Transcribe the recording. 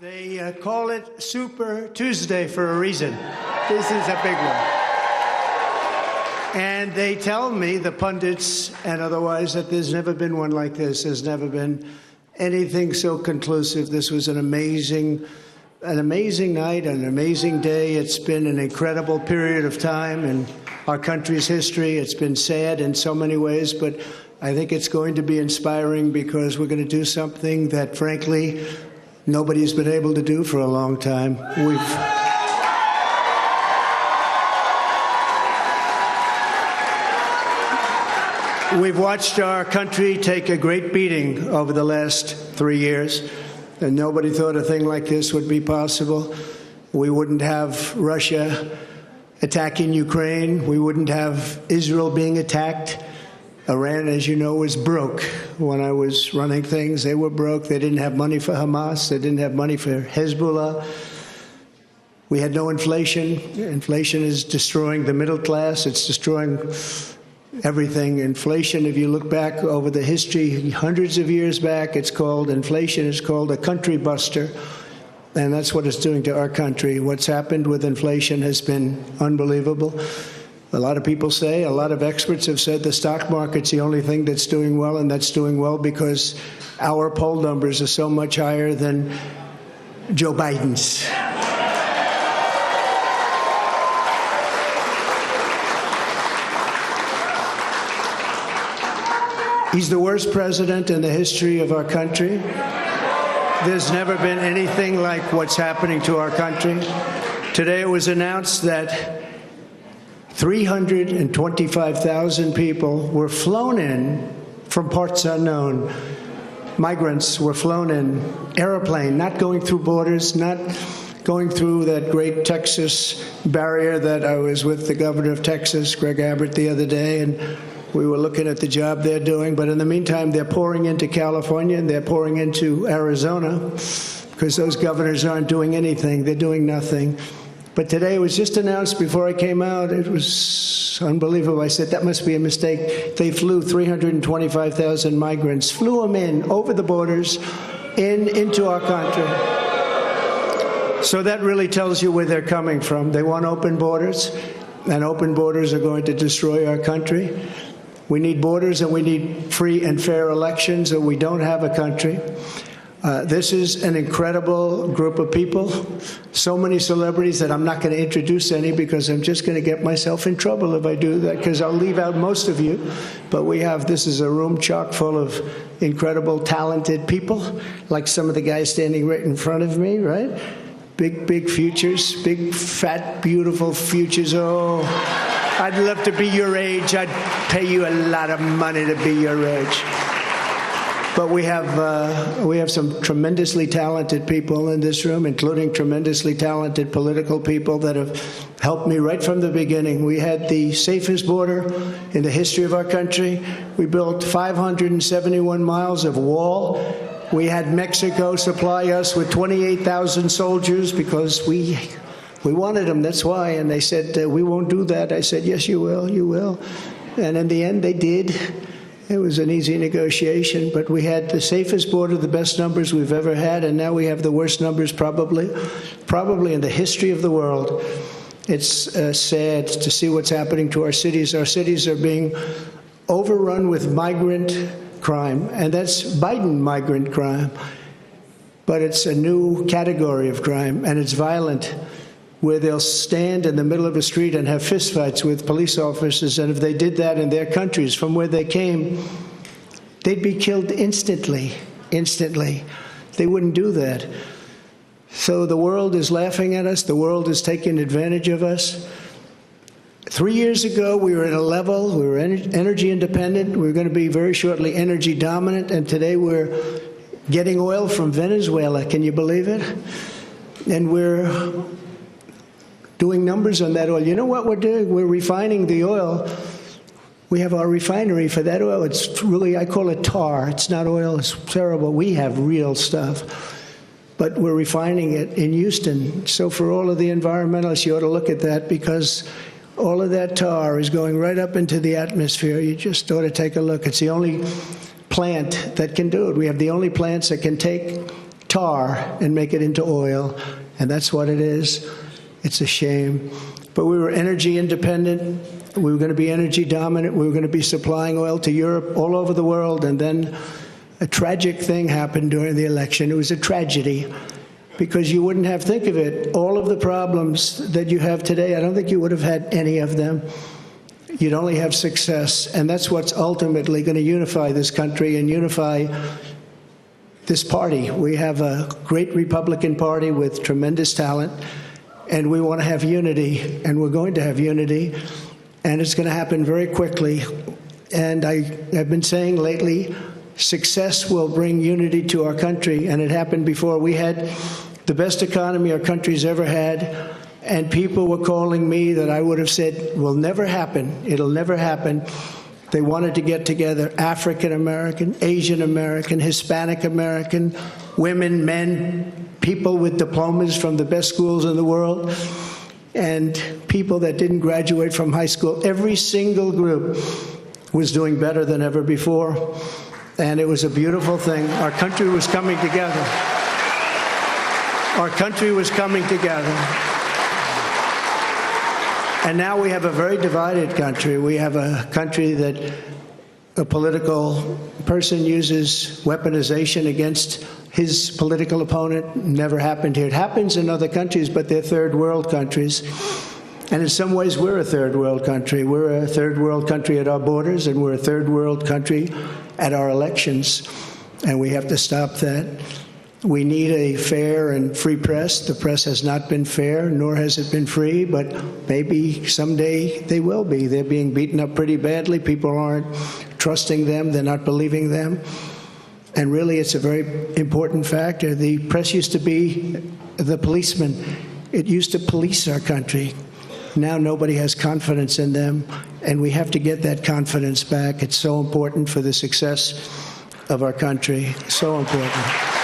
They call it Super Tuesday for a reason. This is a big one. And they tell me, the pundits and otherwise, that there's never been one like this. There's never been anything so conclusive. This was an amazing night, an amazing day. It's been an incredible period of time in our country's history. It's been sad in so many ways, but I think it's going to be inspiring because we're going to do something that, frankly, nobody's been able to do for a long time. We've watched our country take a great beating over the last 3 years, and nobody thought a thing like this would be possible. We wouldn't have Russia attacking Ukraine. We wouldn't have Israel being attacked. Iran, as you know, was broke. When I was running things, they were broke. They didn't have money for Hamas. They didn't have money for Hezbollah. We had no inflation. Inflation is destroying the middle class. It's destroying everything. Inflation, if you look back over the history, hundreds of years back, inflation is called a country buster. And that's what it's doing to our country. What's happened with inflation has been unbelievable. A lot of people say, a lot of experts have said the stock market's the only thing that's doing well, and that's doing well because our poll numbers are so much higher than Joe Biden's. He's the worst president in the history of our country. There's never been anything like what's happening to our country. Today it was announced that 325,000 people were flown in from parts unknown. Migrants were flown in, airplane, not going through borders, not going through that great Texas barrier that I was with the governor of Texas, Greg Abbott, the other day, and we were looking at the job they're doing. But in the meantime, they're pouring into California and they're pouring into Arizona because those governors aren't doing anything. They're doing nothing. But today it was just announced before I came out. It was unbelievable. I said, that must be a mistake. They flew 325,000 migrants, flew them in over the borders into our country. So that really tells you where they're coming from. They want open borders, and open borders are going to destroy our country. We need borders and we need free and fair elections, or we don't have a country. This is an incredible group of people. So many celebrities that I'm not going to introduce any because I'm just going to get myself in trouble if I do that, because I'll leave out most of you. But this is a room chock full of incredible, talented people, like some of the guys standing right in front of me, right? Big futures, big, fat, beautiful futures. Oh, I'd love to be your age. I'd pay you a lot of money to be your age. But we have some tremendously talented people in this room, including tremendously talented political people that have helped me right from the beginning. We had the safest border in the history of our country. We built 571 miles of wall. We had Mexico supply us with 28,000 soldiers because we wanted them, that's why. And they said, we won't do that. I said, yes, you will, you will. And in the end, they did. It was an easy negotiation, but we had the safest border, the best numbers we've ever had, and now we have the worst numbers probably in the history of the world. It's sad to see what's happening to our cities. Our cities are being overrun with migrant crime, and that's Biden migrant crime. But it's a new category of crime, and it's violent, where they'll stand in the middle of a street and have fistfights with police officers, and if they did that in their countries from where they came, they'd be killed instantly. They wouldn't do that. So the world is laughing at us. The world is taking advantage of us. 3 years ago, we were at a level, we were energy independent. We were going to be very shortly energy dominant, and today we're getting oil from Venezuela. Can you believe it? And we're doing numbers on that oil. You know what we're doing? We're refining the oil. We have our refinery for that oil. It's really, I call it tar. It's not oil. It's terrible. We have real stuff. But we're refining it in Houston. So for all of the environmentalists, you ought to look at that, because all of that tar is going right up into the atmosphere. You just ought to take a look. It's the only plant that can do it. We have the only plants that can take tar and make it into oil, and that's what it is. It's a shame. But we were energy independent. We were going to be energy dominant. We were going to be supplying oil to Europe, all over the world, and then a tragic thing happened during the election. It was a tragedy, because you wouldn't have, think of it, all of the problems that you have today, I don't think you would have had any of them. You'd only have success, and that's what's ultimately going to unify this country and unify this party. We have a great Republican Party with tremendous talent, and we want to have unity, and we're going to have unity, and it's going to happen very quickly. And I've been saying lately, success will bring unity to our country, and it happened before. We had the best economy our country's ever had, and people were calling me that I would have said will never happen. It'll never happen. They wanted to get together African American, Asian American, Hispanic American, women, men, people with diplomas from the best schools in the world, and people that didn't graduate from high school. Every single group was doing better than ever before, and it was a beautiful thing. Our country was coming together. Our country was coming together. And now we have a very divided country. We have a country that a political person uses weaponization against his political opponent. Never happened here. It happens in other countries, but they're third world countries. And in some ways, we're a third world country. We're a third world country at our borders, and we're a third world country at our elections. And we have to stop that. We need a fair and free press. The press has not been fair, nor has it been free, but maybe someday they will be. They're being beaten up pretty badly. People aren't trusting them. They're not believing them. And really, it's a very important factor. The press used to be the policeman. It used to police our country. Now nobody has confidence in them, and we have to get that confidence back. It's so important for the success of our country. So important.